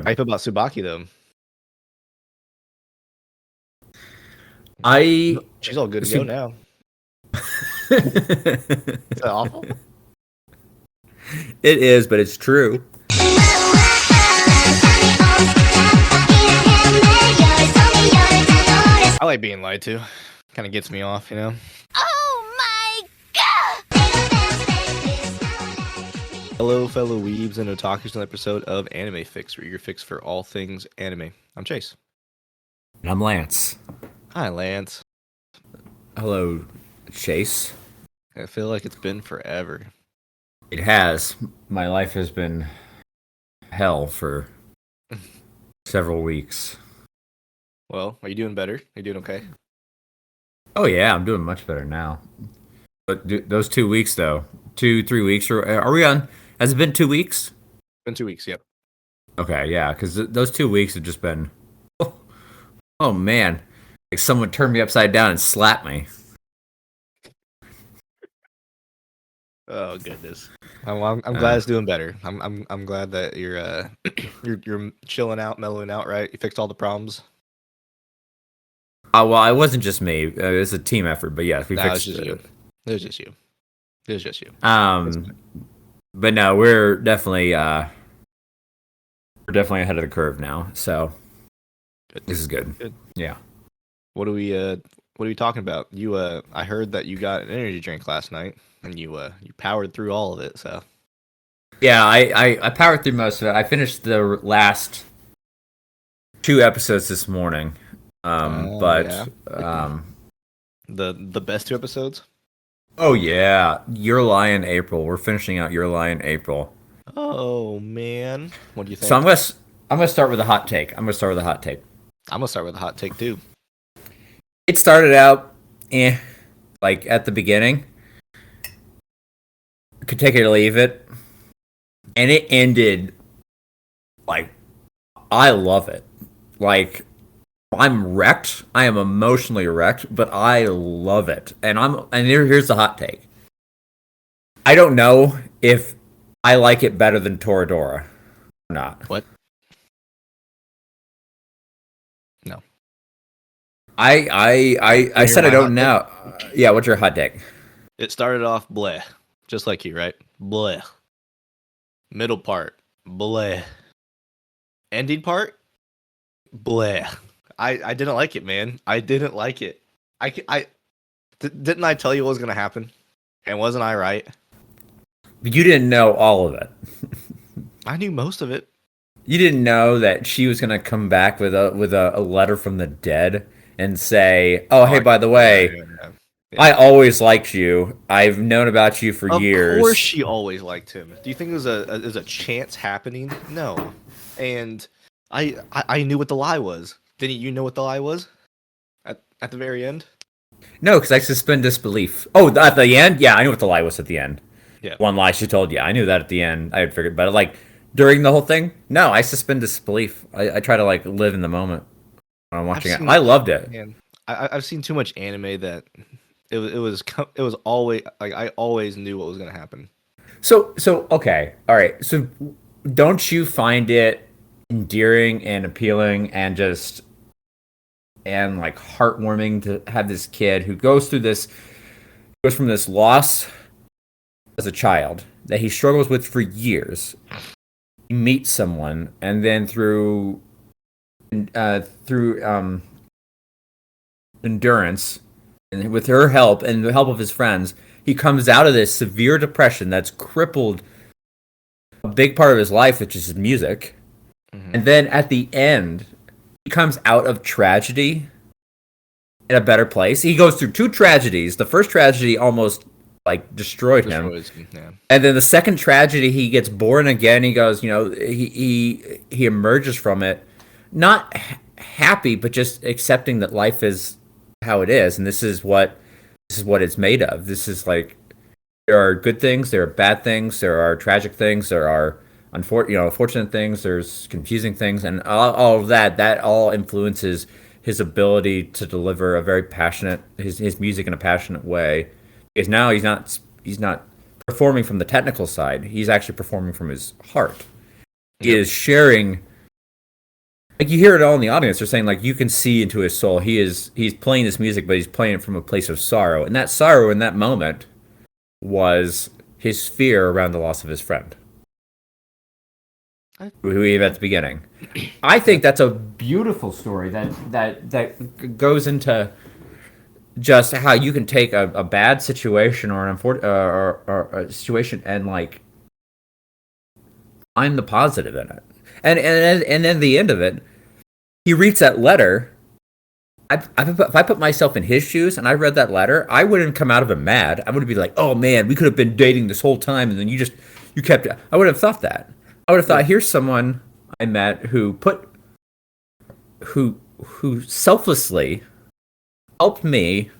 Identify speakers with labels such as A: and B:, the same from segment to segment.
A: Hype about Tsubaki though.
B: I
A: She's all good to go now. Is that awful?
B: It is, but it's true.
A: I like being lied to. Kind of gets me off, you know?
C: Oh my god!
A: Hello, fellow weebs and otakus, an episode of Anime Fix, where your fix for all things anime. I'm Chase.
B: And I'm Lance.
A: Hi, Lance.
B: Hello, Chase.
A: I feel like it's been forever.
B: It has. My life has been hell for several weeks.
A: Well, are you doing better? Are you doing okay?
B: Oh yeah, I'm doing much better now. But those 2 weeks though, 3 weeks, or are we on? Has it been 2 weeks?
A: Been 2 weeks, yep.
B: Okay, yeah, because those 2 weeks have just been, oh man, like someone turned me upside down and slapped me.
A: Oh goodness. I'm glad it's doing better. I'm glad that you're you're chilling out, mellowing out, right? You fixed all the problems.
B: Well, it wasn't just me. It was a team effort, but yes, we fixed
A: it. It was just you. It was just you.
B: But no, we're definitely ahead of the curve now. So
A: good.
B: This is good.
A: Good.
B: Yeah.
A: What are we talking about? You I heard that you got an energy drink last night and you powered through all of it, so.
B: Yeah, I powered through most of it. I finished the last 2 episodes this morning. The
A: best 2 episodes?
B: Oh yeah, Your Lie in April. We're finishing out Your Lie in April.
A: Oh man, what do you think?
B: So I'm gonna start with a hot take. I'm gonna start with a hot
A: take too.
B: It started out, like at the beginning. Could take it or leave it, and it ended like I love it. Like I'm wrecked. I am emotionally wrecked, but I love it. And here's the hot take. I don't know if I like it better than Toradora or not.
A: What? No.
B: I said I don't know. Yeah, what's your hot take?
A: It started off bleh, just like you, right? Bleh. Middle part, bleh. Ending part, bleh. I didn't like it, man. I didn't like it. Didn't I tell you what was gonna happen? And wasn't I right?
B: You didn't know all of it.
A: I knew most of it.
B: You didn't know that she was gonna come back with a letter from the dead and say, "Oh, hey, by the way, yeah. I always liked you. I've known about you for years."
A: Of course, she always liked him. Do you think it was a chance happening? No. And I knew what the lie was. Didn't you know what the lie was? At the very end?
B: No, because I suspend disbelief. Oh, at the end? Yeah, I knew what the lie was at the end.
A: Yeah.
B: One lie she told you. I knew that at the end. I had figured, but like during the whole thing, no, I suspend disbelief. I try to like live in the moment when I'm watching it. I loved it.
A: Man, I've seen too much anime that it was always like I always knew what was gonna happen.
B: So okay, all right. So don't you find it endearing and appealing and just like heartwarming to have this kid who goes from this loss as a child that he struggles with for years. He meets someone, and then through endurance and with her help and the help of his friends, he comes out of this severe depression that's crippled a big part of his life, which is his music. Mm-hmm. And then at the end, he comes out of tragedy in a better place. He goes through 2 tragedies. The first tragedy almost like destroyed him. Yeah. And then the second tragedy, he gets born again. He goes, he emerges from it, not happy, but just accepting that life is how it is, and this is what it's made of. This is like there are good things, there are bad things, there are tragic things, there are unfortunate things, there's confusing things, and all of that all influences his ability to deliver a very passionate his music in a passionate way. Because now he's not performing from the technical side; he's actually performing from his heart. He is sharing like you hear it all in the audience. They're saying like you can see into his soul. He's playing this music, but he's playing it from a place of sorrow, and that sorrow in that moment was his fear around the loss of his friend, who he at the beginning. I think that's a beautiful story that goes into just how you can take a bad situation or or a situation and like find the positive in it. And then the end of it, he reads that letter. If I put myself in his shoes and I read that letter, I wouldn't come out of it mad. I would be like, "Oh man, we could have been dating this whole time, and then you kept." I would have thought that. I would have thought, here's someone I met who selflessly helped me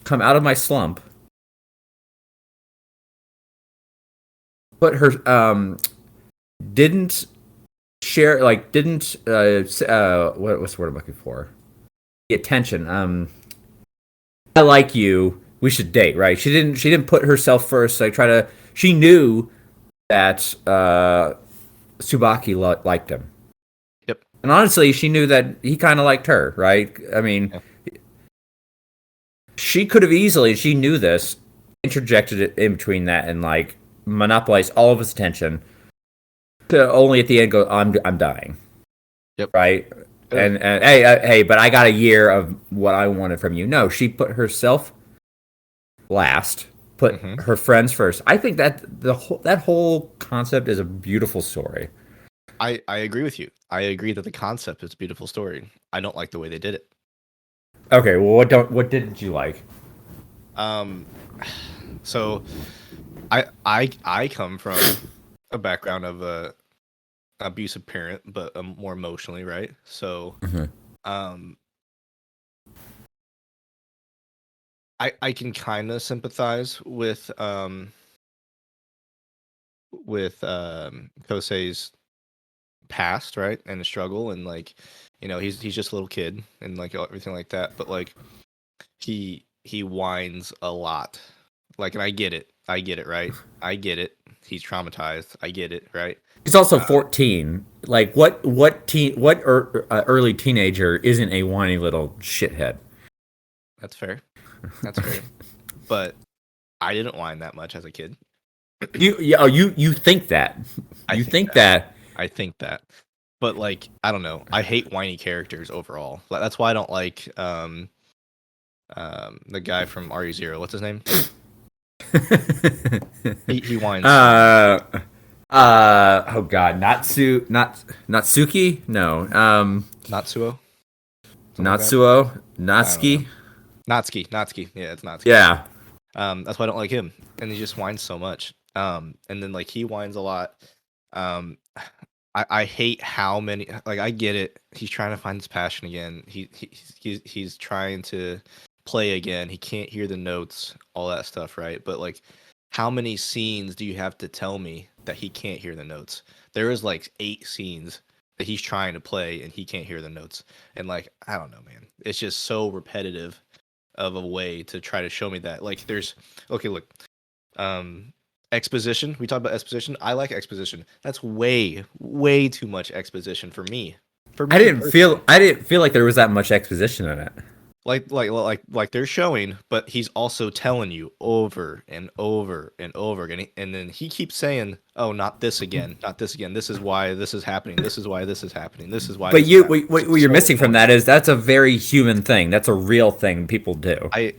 B: come out of my slump. But her didn't share, like, didn't what's the word I'm looking for? The attention. I like you. We should date, right? She didn't put herself first. Like, she knew that Tsubaki liked him.
A: Yep.
B: And honestly, she knew that he kind of liked her, right? I mean, she could have easily, she knew this, interjected it in between that and like monopolized all of his attention to only at the end go, I'm dying.
A: Yep.
B: Right? And hey, but I got a year of what I wanted from you. No, she put herself last, put her friends first. I think that that whole concept is a beautiful story.
A: I agree with you. I agree that the concept is a beautiful story. I don't like the way they did it.
B: Okay, well, what didn't you like?
A: So I come from a background of a abusive parent, but more emotionally, right? So, I can kind of sympathize with Kosei's past, right, and the struggle, and like, you know, he's just a little kid and like everything like that, but like he whines a lot, like, and I get it, right? I get it. He's traumatized. I get it, right?
B: He's also 14. Like, what early teenager isn't a whiny little shithead?
A: That's fair. That's fair. But I didn't whine that much as a kid.
B: You think that? You think that?
A: I think that. But like, I don't know. I hate whiny characters overall. That's why I don't like the guy from RE0. What's his name? he whines.
B: Oh god, Natsuki? No.
A: Natsuo?
B: Natsuo? Natsuki?
A: Natsuki. Yeah, it's Natsuki.
B: Yeah.
A: That's why I don't like him. And he just whines so much. And then like he whines a lot. I hate how many, like, I get it. He's trying to find his passion again. He's trying to play again. He can't hear the notes, all that stuff, right? But like, how many scenes do you have to tell me that he can't hear the notes? There is like 8 scenes that he's trying to play and he can't hear the notes. And like, I don't know, man. It's just so repetitive of a way to try to show me that. Like, there's, okay, look, exposition. We talked about exposition. I like exposition. That's way too much exposition for me.
B: I didn't feel like there was that much exposition in it.
A: Like they're showing, but he's also telling you over and over and over again, and then he keeps saying, "Oh, not this again, not this again. This is why this is happening. This is why this is happening. This is why." But
B: what you're missing from that is that's a very human thing. That's a real thing people do.
A: I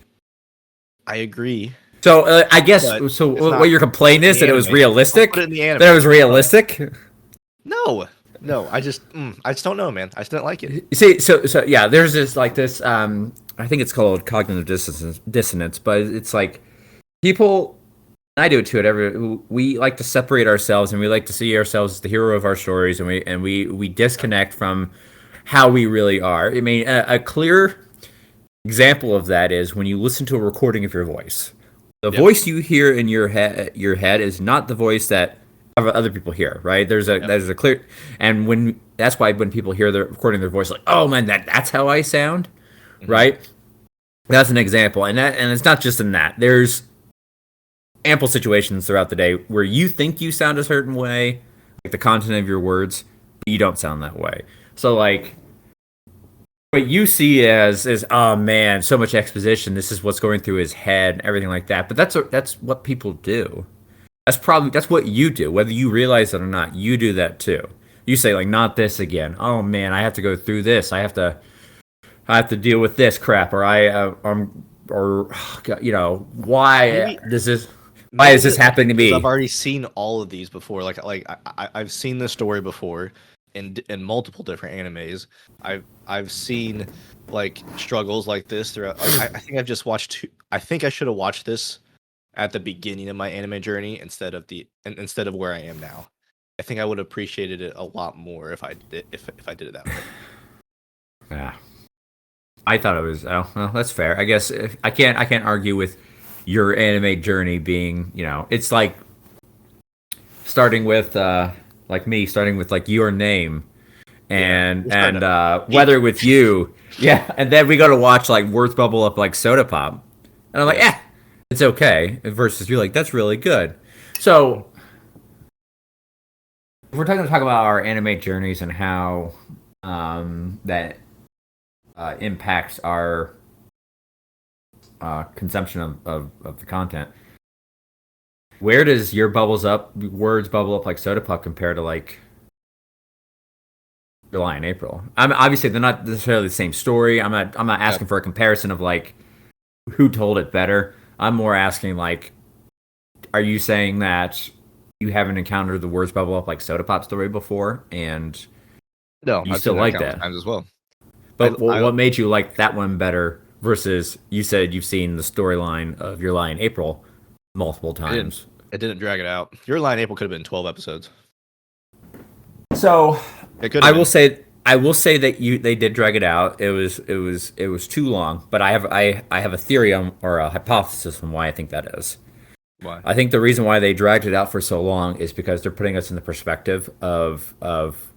A: agree.
B: So I guess what your complaint is that it was realistic. That it was realistic.
A: No, I just don't know, man. I just didn't like it.
B: See, so yeah, there's this I think it's called cognitive dissonance, but it's like people, I do it too. We like to separate ourselves, and we like to see ourselves as the hero of our stories, and we disconnect from how we really are. I mean, a clear example of that is when you listen to a recording of your voice. The voice you hear in your head is not the voice that other people hear, right? There's a clear, and that's why when people hear the recording their voice, like, oh man, that's how I sound, right? That's an example, and it's not just in that. There's ample situations throughout the day where you think you sound a certain way, like the content of your words, but you don't sound that way. So like what you see as is, oh man, so much exposition. This is what's going through his head, and everything like that. But that's what people do. That's what you do, whether you realize it or not. You do that too. You say like, not this again. Oh man, I have to go through this. I have to deal with this crap, or or you know,
A: Maybe,
B: why
A: maybe
B: is this happening to
A: because
B: me?
A: I've already seen all of these before. I've seen this story before in multiple different animes. I've seen like struggles like this throughout. I think I've just watched two. I think I should have watched this at the beginning of my anime journey instead of where I am now. I think I would have appreciated it a lot more if I did it that way.
B: Yeah, I thought it was. Oh, well, that's fair. I guess I can't argue with your anime journey being. You know, it's like starting with like me, starting with like your name, and weather with you. Yeah, and then we go to watch like words bubble up like soda pop, and I'm like,
A: Yes.
B: it's okay. Versus you're like, that's really good. So if we're talk about our anime journeys and how that impacts our consumption of the content. Where does your words bubble up like soda pop compare to like July and April? I'm obviously they're not necessarily the same story. I'm not asking for a comparison of like who told it better. I'm more asking like, are you saying that you haven't encountered the words bubble up like soda pop story before, and
A: No,
B: you
A: I've
B: still
A: seen
B: like
A: countless
B: that?
A: times as well.
B: But what made you like that one better versus you said you've seen the storyline of Your Lie in April multiple times?
A: It didn't drag it out. Your Lie in April could have been 12 episodes.
B: So
A: It could.
B: I will say that they did drag it out. It was too long. But I have a theory on or a hypothesis on why I think that is.
A: Why?
B: I think the reason why they dragged it out for so long is because they're putting us in the perspective of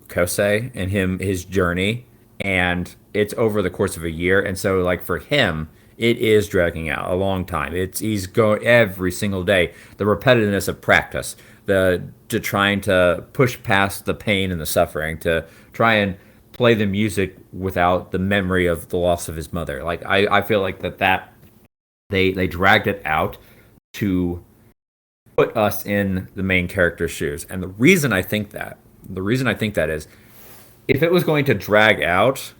B: Kosei and his journey, and it's over the course of a year, and so like for him, it is dragging out a long time. He's going every single day. The repetitiveness of practice, the to trying to push past the pain and the suffering, to try and play the music without the memory of the loss of his mother. Like I feel like that they dragged it out to put us in the main character's shoes. And the reason I think that is, if it was going to drag out,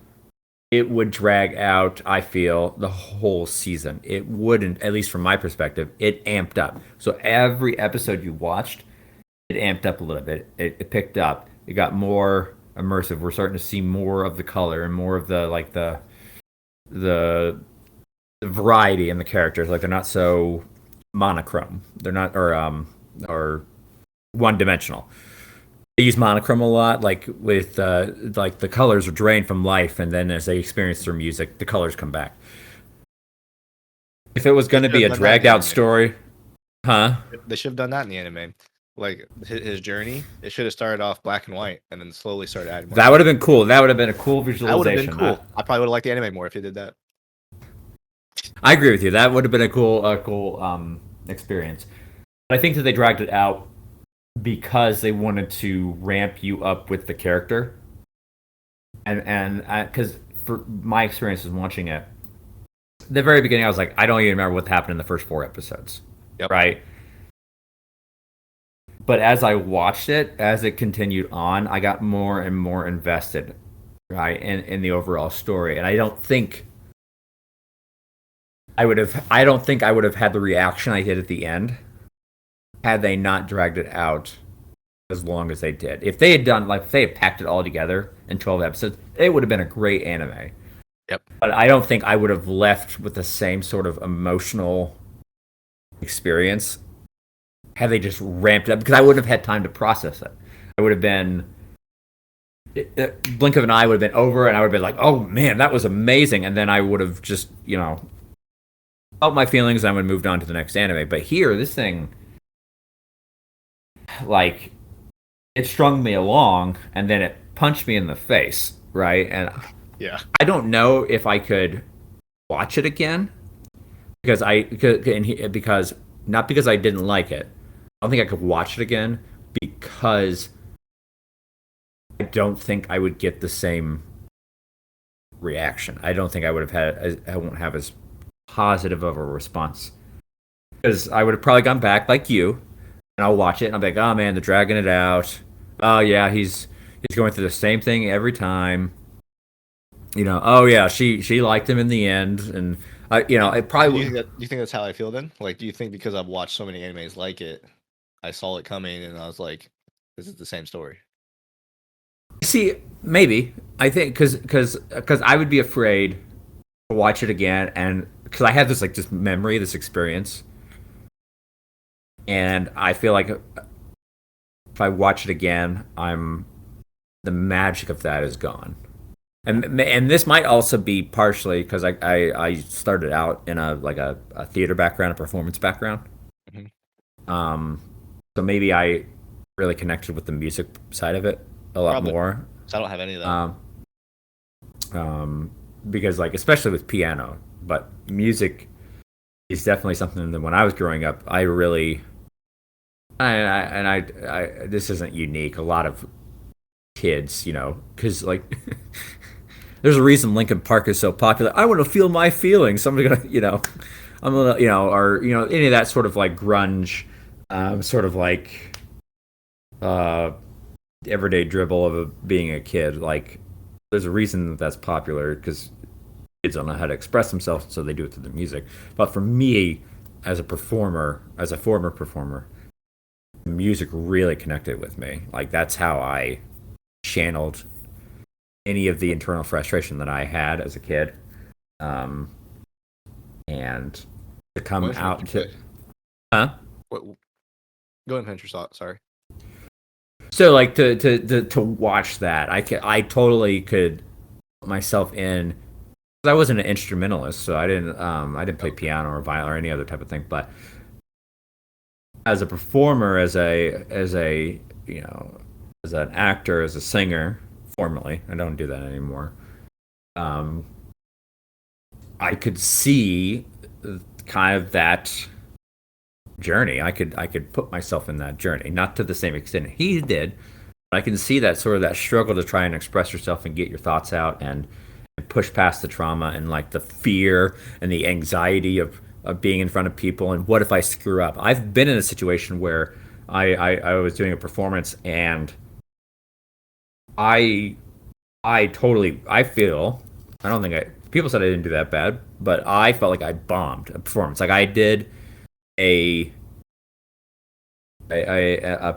B: it would drag out, I feel, the whole season. It wouldn't, at least from my perspective, it amped up. So every episode you watched, it amped up a little bit. It picked up. It got more immersive. We're starting to see more of the color and more of the variety in the characters. Like they're not so monochrome. They're not or one dimensional. They use monochrome a lot, like with like the colors are drained from life, and then as they experience their music, the colors come back. If it was going to be a dragged out story, huh?
A: They should have done that in the anime. Like his journey, it should have started off black and white, and then slowly started adding more.
B: That would have been cool. That would have been a cool
A: That would
B: visualization.
A: have been cool. I probably would have liked the anime more if they did that.
B: I agree with you. That would have been a cool experience. But I think that they dragged it out because they wanted to ramp you up with the character, and because for my experiences watching it, the very beginning I was like, I don't even remember what happened in the first 4 episodes,
A: Yep.
B: right? But as I watched it, as it continued on, I got more and more invested, right, in the overall story, and I don't think I would have had the reaction I did at the end had they not dragged it out as long as they did. If they had done, like, if they had packed it all together in 12 episodes, it would have been a great anime.
A: Yep.
B: But I don't think I would have left with the same sort of emotional experience had they just ramped it up, because I wouldn't have had time to process it. I would have been, blink of an eye would have been over, and I would have been like, oh man, that was amazing. And then I would have just, felt my feelings, and I would have moved on to the next anime. But here, this thing, like, it strung me along, and then it punched me in the face, right? And
A: yeah,
B: I don't know if I could watch it again because not because I didn't like it. I don't think I could watch it again because I don't think I would get the same reaction. I don't think I would have had. I won't have as positive of a response because I would have probably gone back like you, and I'll watch it and I'll be like, oh man, they're dragging it out. Oh yeah, he's going through the same thing every time. Oh yeah, she liked him in the end, and it probably.
A: Do you think that's how I feel then? Like, do you think because I've watched so many animes like it, I saw it coming and I was like, this is the same story?
B: See, maybe I think because I would be afraid to watch it again, and because I had this memory, this experience, and I feel like if I watch it again, the magic of that is gone. And this might also be partially because I started out in a theater background, a performance background.
A: Mm-hmm.
B: So maybe I really connected with the music side of it a lot more.
A: So I don't have any of that.
B: Because especially with piano, but music is definitely something that when I was growing up, I really, I this isn't unique. A lot of kids, because there's a reason Linkin Park is so popular. I want to feel my feelings. Somebody's gonna, I'm gonna, or any of that sort of grunge, sort of everyday dribble of being a kid. There's a reason that's popular because kids don't know how to express themselves, so they do it through the music. But for me, as a performer, as a former performer, music really connected with me. That's how I channeled any of the internal frustration that I had as a kid, and to come out to,
A: What? Go ahead and finish your thought. Sorry.
B: So to watch that, I totally could put myself in. I wasn't an instrumentalist, so I didn't play piano or violin or any other type of thing. But as a performer, as an actor, as a singer, formerly, I don't do that anymore. I could see kind of that journey. I could put myself in that journey, not to the same extent he did, but I can see that sort of that struggle to try and express yourself and get your thoughts out and push past the trauma and the fear and the anxiety of being in front of people and what if I screw up. I've been in a situation where I was doing a performance and I feel, I don't think people said I didn't do that bad, but I felt like I bombed a performance. I did a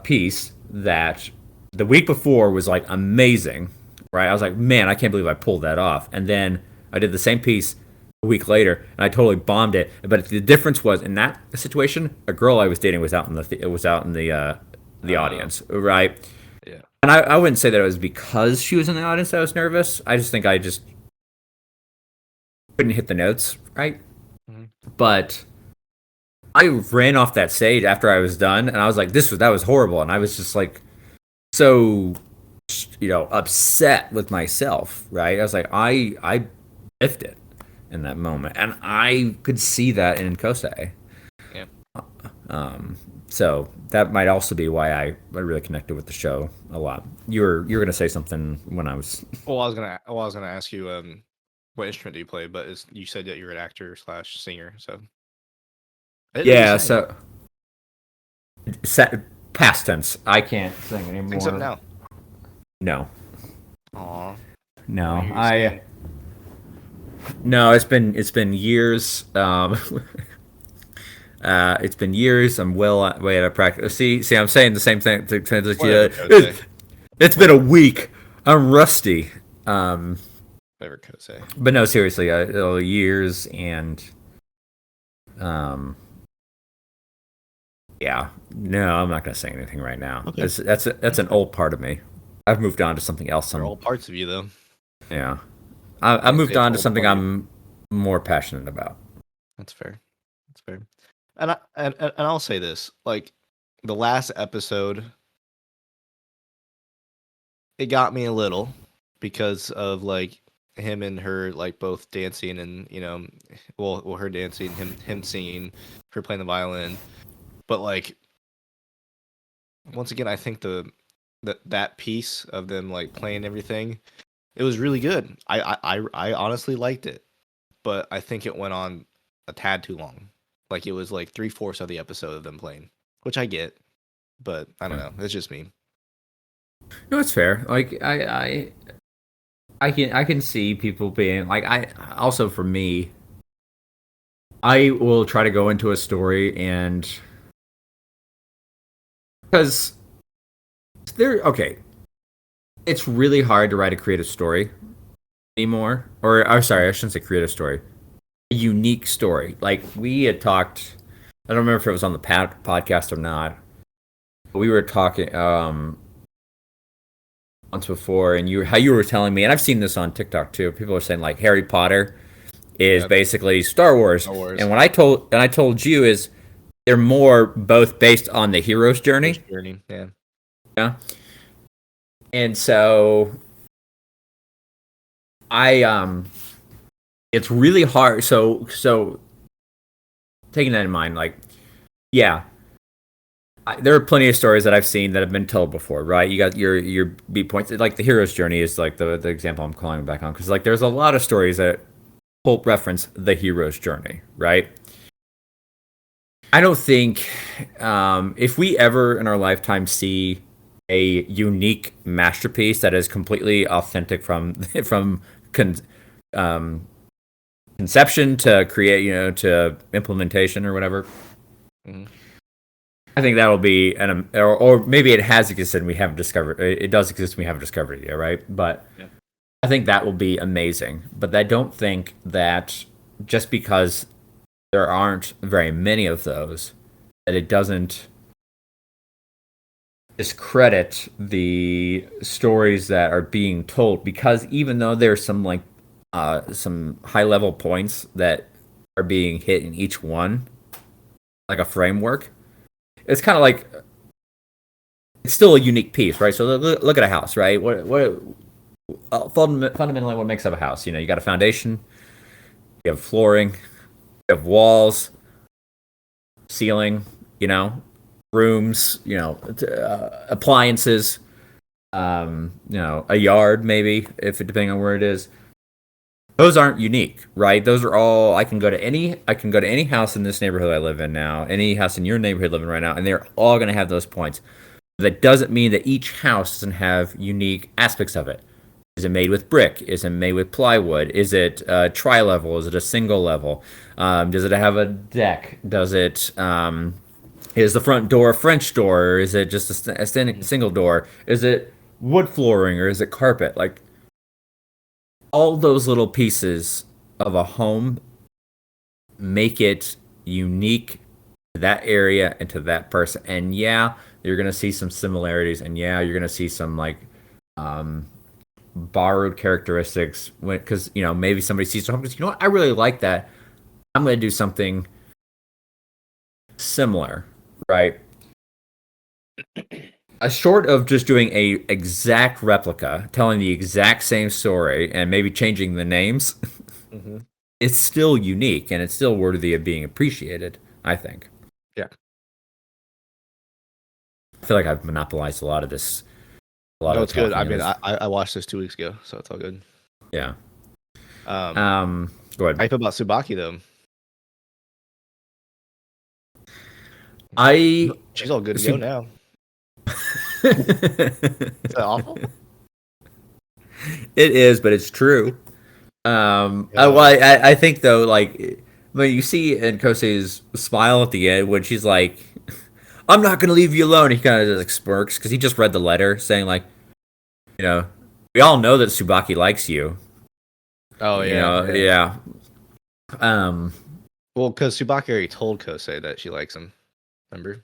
B: piece that the week before was amazing, right? I was like, man, I can't believe I pulled that off. And then I did the same piece a week later, and I totally bombed it. But the difference was in that situation, a girl I was dating was out in the audience, right?
A: Yeah.
B: And I wouldn't say that it was because she was in the audience that I was nervous. I just think I just couldn't hit the notes right.
A: Mm-hmm.
B: But I ran off that stage after I was done, and I was like, that was horrible. And I was just so, upset with myself, right? I was like, I biffed it in that moment, and I could see that in Kosei.
A: Yeah.
B: So that might also be why I really connected with the show a lot. You're gonna say something when I was.
A: Well, I was gonna ask you what instrument do you play, but you said that you're an actor / singer, so.
B: Yeah, so past tense. I can't sing anymore.
A: Sing something now.
B: No.
A: Aw.
B: No, No, it's been years. It's been years. I'm way out of practice. See, I'm saying the same thing to it's been a week. I'm rusty.
A: Whatever Kosei.
B: But no, seriously, years and yeah. No, I'm not gonna say anything right now.
A: Okay.
B: That's an old part of me. I've moved on to something else.
A: They're all parts of you, though.
B: Yeah, I moved on to something I'm more passionate about.
A: That's fair. That's fair. And I'll say this: the last episode, it got me a little because of him and her both dancing and well her dancing, him singing, her playing the violin. But once again, I think the that piece of them like playing everything, it was really good. I honestly liked it, but I think it went on a tad too long. Like it was like 3/4 of the episode of them playing, which I get, but I don't know. It's just me.
B: No, it's fair. Like I can see people being like I also for me, I will try to go into a story and because it's really hard to write a creative story anymore. Or sorry, I shouldn't say creative story. A unique story. Like we had talked, I don't remember if it was on the podcast or not. But we were talking once before, and how you were telling me, and I've seen this on TikTok too. People are saying like Harry Potter is basically Star Wars. And I told you is they're more both based on the hero's journey. Yeah. And so it's really hard. So taking that in mind, like, yeah, there are plenty of stories that I've seen that have been told before, right? You got your B points. Like the hero's journey is like the example I'm calling back on because like there's a lot of stories that reference the hero's journey, right? I don't think if we ever in our lifetime see a unique masterpiece that is completely authentic from conception to create, to implementation or whatever. Mm-hmm. I think that'll be or maybe it has existed and we haven't discovered it. It does exist and we haven't discovered it yet, right? But yeah. I think that will be amazing. But I don't think that just because there aren't very many of those, that it doesn't discredit the stories that are being told. Because even though there's some like some high level points that are being hit in each one, like a framework, it's kind of like it's still a unique piece, right? So look at a house, right? What fundamentally what makes up a house? You got a foundation, you have flooring, you have walls, ceiling, rooms, appliances, a yard maybe, depending on where it is. Those aren't unique, right? Those are all I can go to any house in this neighborhood I live in now, any house in your neighborhood living right now, and they're all going to have those points. That doesn't mean that each house doesn't have unique aspects of it. Is it made with brick? Is it made with plywood? Is it tri-level? Is it a single level? Does it have a deck? Does it is the front door a French door, or is it just a single door? Is it wood flooring, or is it carpet? Like all those little pieces of a home make it unique to that area and to that person. And yeah, you're gonna see some similarities, and yeah, you're gonna see some like borrowed characteristics because maybe somebody sees something. I really like that. I'm gonna do something similar, right? Short of just doing a exact replica, telling the exact same story, and maybe changing the names, mm-hmm. It's still unique and it's still worthy of being appreciated, I think.
A: Yeah.
B: I feel like I've monopolized a lot of this.
A: No, it's good. I mean, I watched this 2 weeks ago, so it's all good.
B: Yeah.
A: Go ahead. Hype about Tsubaki though. She's all good to go now. Is that awful?
B: It is, but it's true. I think though, like when you see in Kosei's smile at the end when she's like, "I'm not gonna leave you alone," he kind of just like smirks because he just read the letter saying like, we all know that Tsubaki likes you.
A: Oh yeah,
B: yeah.
A: Well, because Tsubaki already told Kosei that she likes him. Remember?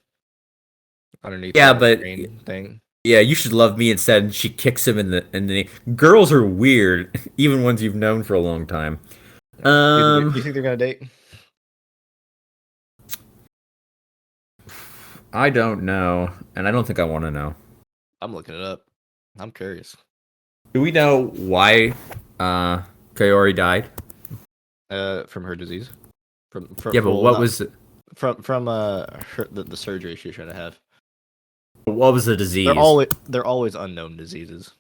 A: Underneath.
B: Yeah, but
A: thing.
B: Yeah, you should love me instead. And she kicks him in the. Girls are weird, even ones you've known for a long time.
A: Do you think they're gonna date?
B: I don't know, and I don't think I want to know.
A: I'm looking it up. I'm curious.
B: Do we know why Kaori died?
A: From her disease.
B: Yeah, but what was it?
A: From the surgery she was trying to have.
B: What was the disease?
A: They're always unknown diseases.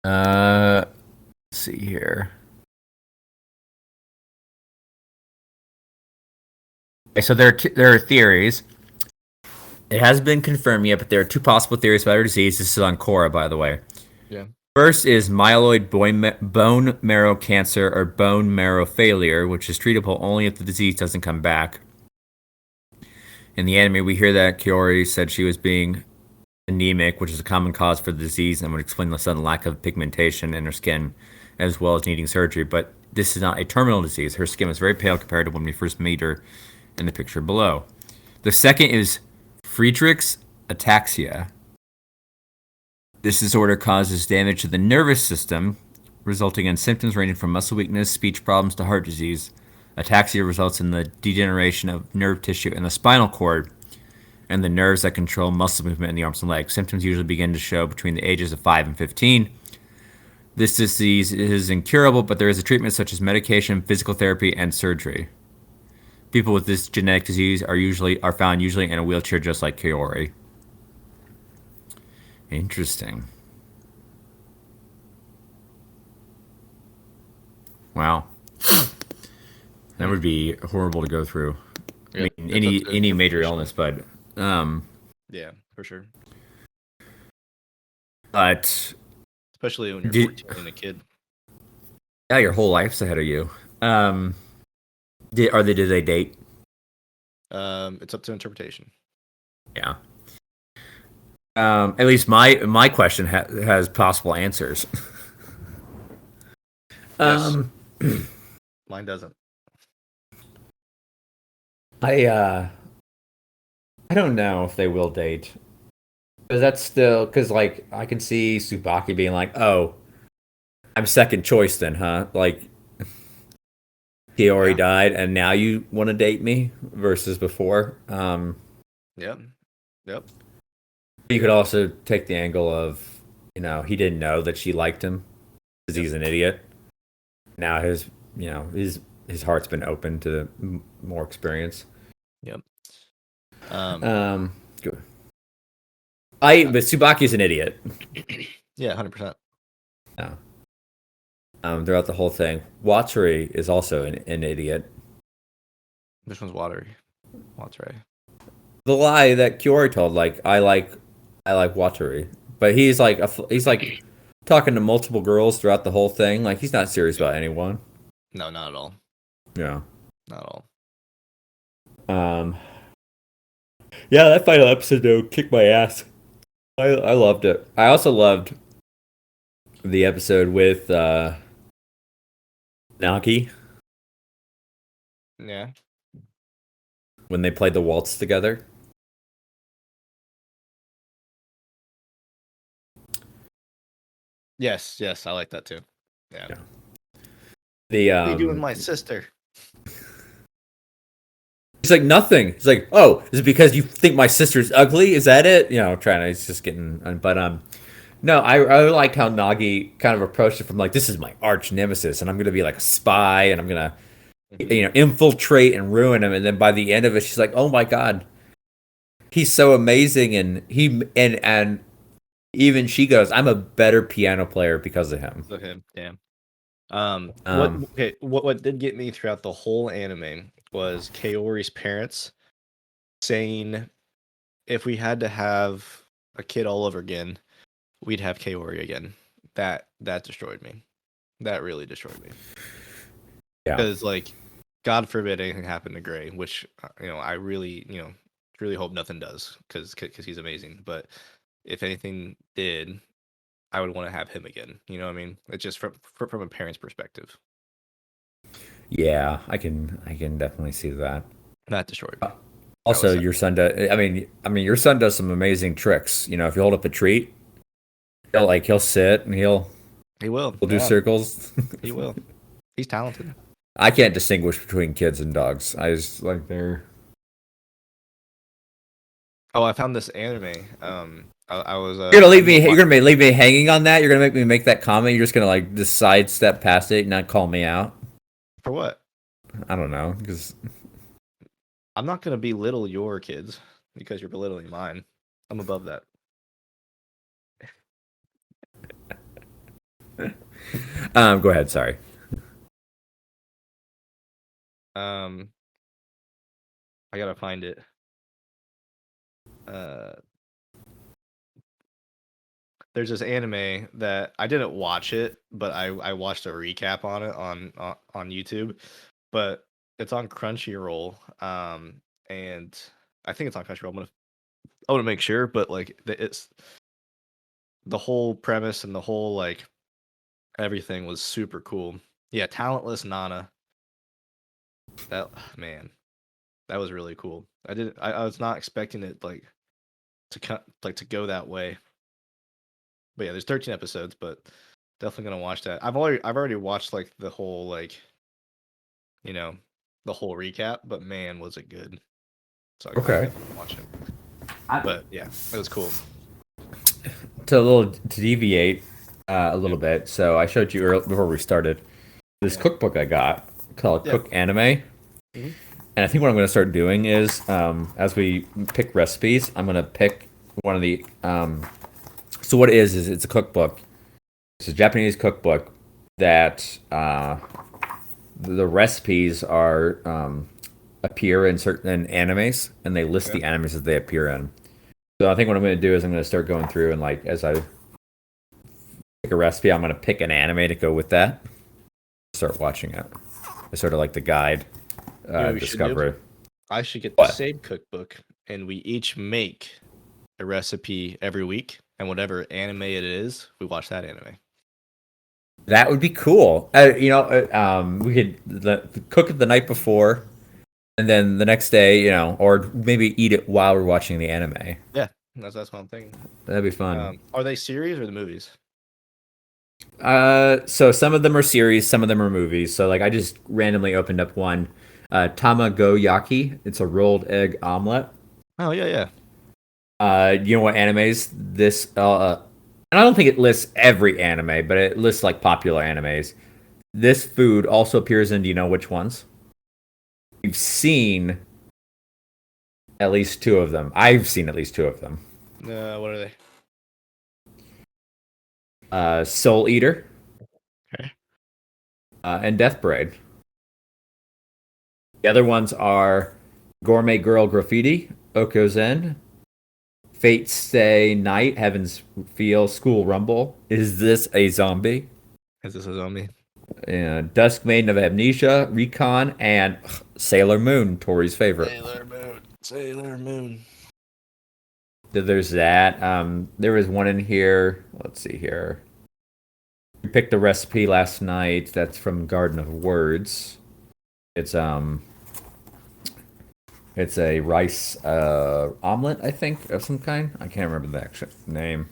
B: Let's see here. Okay, so there are theories. It hasn't been confirmed yet, but there are two possible theories about her disease. This is on Quora, by the way.
A: Yeah.
B: First is myeloid bone marrow cancer or bone marrow failure, which is treatable only if the disease doesn't come back. In the anime, we hear that Kiori said she was being anemic, which is a common cause for the disease and would explain the sudden lack of pigmentation in her skin, as well as needing surgery. But this is not a terminal disease. Her skin was very pale compared to when we first meet her in the picture below. The second is Friedreich's ataxia. This disorder causes damage to the nervous system, resulting in symptoms ranging from muscle weakness, speech problems, to heart disease. Ataxia results in the degeneration of nerve tissue in the spinal cord and the nerves that control muscle movement in the arms and legs. Symptoms usually begin to show between the ages of 5 and 15. This disease is incurable, but there is a treatment such as medication, physical therapy, and surgery. People with this genetic disease are found usually in a wheelchair, just like Kaori. Interesting. Wow. That would be horrible to go through.
A: Yep.
B: I mean, any major illness, but
A: yeah, for sure.
B: But
A: especially when you're 14 and a kid.
B: Yeah, your whole life's ahead of you. Did they date?
A: It's up to interpretation.
B: Yeah. At least my question has possible answers.
A: Yes. Mine doesn't.
B: I don't know if they will date. Because like I can see Tsubaki being like, "Oh, I'm second choice then, huh?" Like Kiori died and now you want to date me versus before.
A: Yep.
B: You could also take the angle of, he didn't know that she liked him because he's an idiot. Now his heart's been open to more experience.
A: Yep.
B: Good. But Tsubaki's an idiot.
A: Yeah, 100%.
B: Yeah. Throughout the whole thing, Watsuri is also an idiot.
A: Which one's Watery? Watery.
B: The lie that Kiori told, like I like Watery, but he's like talking to multiple girls throughout the whole thing. Like he's not serious about anyone.
A: No, not at all.
B: Yeah,
A: not at all.
B: Yeah, that final episode though kicked my ass. I loved it. I also loved the episode with Nagi.
A: Yeah.
B: When they played the waltz together.
A: Yes, I like that too. Yeah.
B: The
A: what are you doing, my sister?
B: He's like, nothing. He's like, oh, is it because you think my sister's ugly? Is that it? He's just getting, but no, I liked how Nagi kind of approached it from like, this is my arch nemesis, and I'm gonna be like a spy, and I'm gonna, infiltrate and ruin him. And then by the end of it, she's like, oh my god, he's so amazing, and and even she goes, I'm a better piano player because of him.
A: Damn. What did get me throughout the whole anime was Kaori's parents saying, if we had to have a kid all over again, we'd have Kaori again. That destroyed me. That really destroyed me. Yeah. Because like, God forbid anything happened to Gray, which I really really hope nothing does, because he's amazing. But if anything did, I would want to have him again. You know what I mean? It's just from a parent's perspective.
B: Yeah, I can definitely see that.
A: That destroyed me.
B: Also, your son does. I mean, your son does some amazing tricks. If you hold up a treat, he'll sit and he will do circles.
A: He will. He's talented.
B: I can't distinguish between kids and dogs. I just like they're.
A: Oh, I found this anime. I was.
B: You're gonna leave me. You're gonna leave me hanging on that. You're gonna make me make that comment. You're just gonna just sidestep past it and not call me out.
A: For what?
B: I don't know, because
A: I'm not gonna belittle your kids because you're belittling mine. I'm above that.
B: Go ahead. Sorry.
A: I gotta find it. There's this anime that I didn't watch it, but I watched a recap on it on YouTube. But it's on Crunchyroll. And I think it's on Crunchyroll. I want to make sure, but like it's the whole premise and the whole like everything was super cool. Yeah, Talentless Nana. That man, that was really cool. I was not expecting it like to go that way. But yeah, there's 13 episodes, but definitely gonna watch that. I've already watched like the whole like the whole recap, but man, was it good. So I
B: Okay.
A: definitely watch it. But yeah, it was cool.
B: To deviate a little bit. So I showed you earlier before we started this cookbook I got called Cook Anime.
A: Mhm.
B: And I think what I'm going to start doing is, as we pick recipes, I'm going to pick one of the. So what it is it's a cookbook. It's a Japanese cookbook that the recipes are appear in certain animes, and they list the animes that they appear in. So I think what I'm going to do is I'm going to start going through and like as I pick a recipe, I'm going to pick an anime to go with that. Start watching it. It's sort of like the guide discovery.
A: I should get the same cookbook, and we each make a recipe every week, and whatever anime it is, we watch that anime.
B: That would be cool. We could cook it the night before, and then the next day, or maybe eat it while we're watching the anime.
A: Yeah, that's what I'm thinking.
B: That'd be fun.
A: Are they series or the movies?
B: So some of them are series, some of them are movies. So like I just randomly opened up one, Tamagoyaki. It's a rolled egg omelet.
A: Oh yeah.
B: You know what animes this? And I don't think it lists every anime, but it lists like popular animes. This food also appears in. Do you know which ones? We've seen at least two of them. I've seen at least two of them.
A: What are they?
B: Soul Eater.
A: Okay.
B: And Death Parade. The other ones are Gourmet Girl Graffiti, Okozen, Fate Stay Night, Heaven's Feel, School Rumble. Is this a zombie?
A: Is this a zombie?
B: Dusk Maiden of Amnesia, Recon, and Sailor Moon, Tori's favorite.
A: Sailor Moon.
B: There's that. There was one in here. Let's see here. We picked a recipe last night. That's from Garden of Words. It's a rice omelet, I think, of some kind. I can't remember the actual name.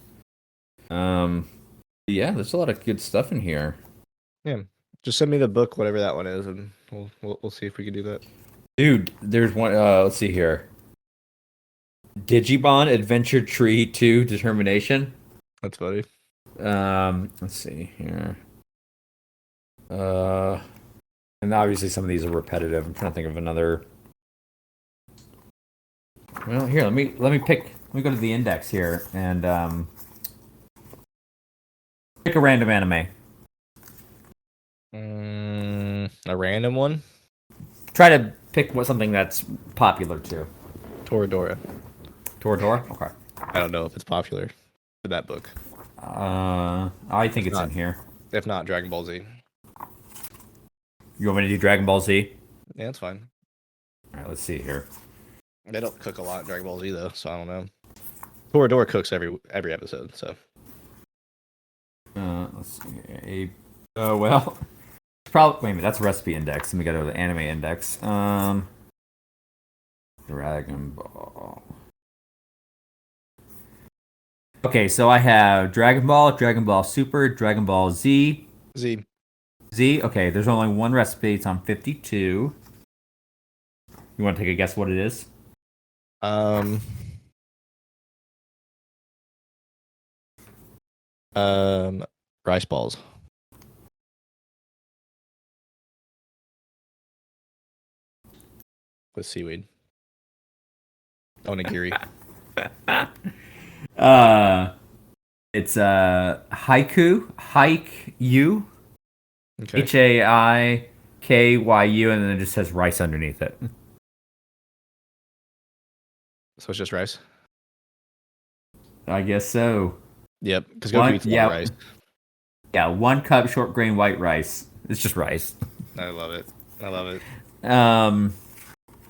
B: Yeah, there's a lot of good stuff in here.
A: Yeah, just send me the book, whatever that one is, and we'll see if we can do that.
B: Dude, there's one. Let's see here. Digimon Adventure Tree 2 Determination.
A: That's funny.
B: Let's see here. And obviously some of these are repetitive. I'm trying to think of another. Well, here, let me pick. Let me go to the index here and pick a random anime.
A: A random one.
B: Try to pick something that's popular too.
A: Toradora.
B: Toradora? Okay.
A: I don't know if it's popular for that book.
B: I think it's in here.
A: If not, Dragon Ball Z.
B: You want me to do Dragon Ball Z?
A: Yeah, that's fine.
B: All right, let's see here.
A: They don't cook a lot in Dragon Ball Z though, so I don't know. Toradora cooks every episode, so.
B: Let's see. Well, probably. Wait a minute, that's recipe index. Let me go to the anime index. Dragon Ball. Okay, so I have Dragon Ball Super, Dragon Ball Z.
A: Z.
B: Okay, there's only one recipe. It's on 52. You want to take a guess what it is?
A: Rice balls. With seaweed. Onigiri.
B: It's haiku,
A: Okay.
B: HAIKYU, and then it just says rice underneath it.
A: So it's just rice.
B: I guess so.
A: Yep. Because Goku eats a lot of rice.
B: Yeah, 1 cup short grain white rice. It's just rice.
A: I love it. I love it.
B: Um,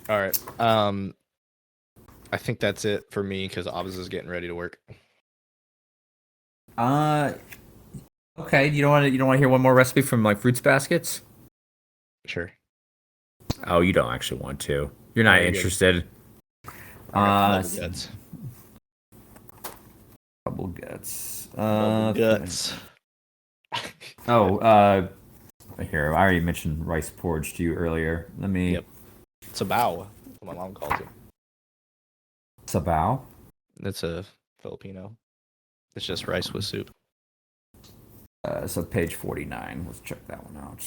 A: All right. I think that's it for me because Obz is getting ready to work.
B: Okay. You don't want to hear one more recipe from like Fruits Baskets?
A: Sure.
B: Oh, you don't actually want to. You're not interested.
A: Bubble guts.
B: Bubble guts.
A: Bubble guts.
B: Here. I already mentioned rice porridge to you earlier. Let me.
A: Yep. Sabao. That's what my mom calls it.
B: Sabao.
A: It's a Filipino. It's just rice with soup.
B: So page 49. Let's check that one out.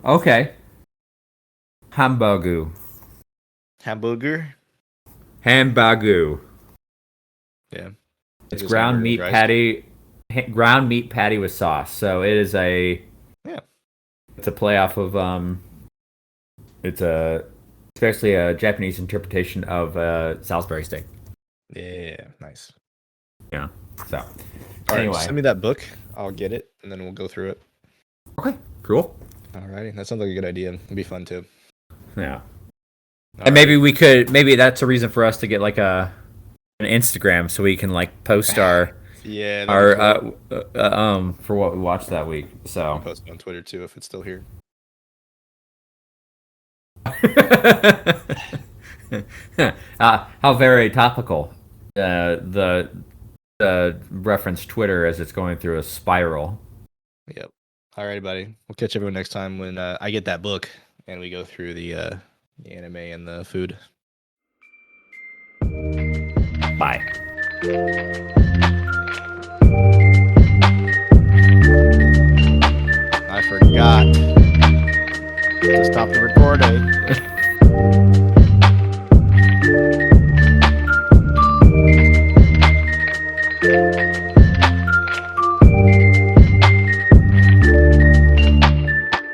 B: Okay. Hamburger.
A: Hamburger?
B: Hamburger.
A: Yeah.
B: It's ground meat patty with sauce. So it is it's a play off of it's especially a Japanese interpretation of Salisbury steak.
A: Yeah, nice.
B: Yeah. So
A: All right,
B: anyway,
A: send me that book. I'll get it and then we'll go through it.
B: Okay, cool.
A: Alrighty, that sounds like a good idea. It'd be fun too.
B: Yeah. And maybe that's a reason for us to get like an Instagram so we can like post our for what we watched that week. So
A: I'll post it on Twitter too if it's still here.
B: How very topical. The reference Twitter as it's going through a spiral.
A: Yep. Alrighty, buddy. We'll catch everyone next time when I get that book and we go through the anime and the food.
B: Bye.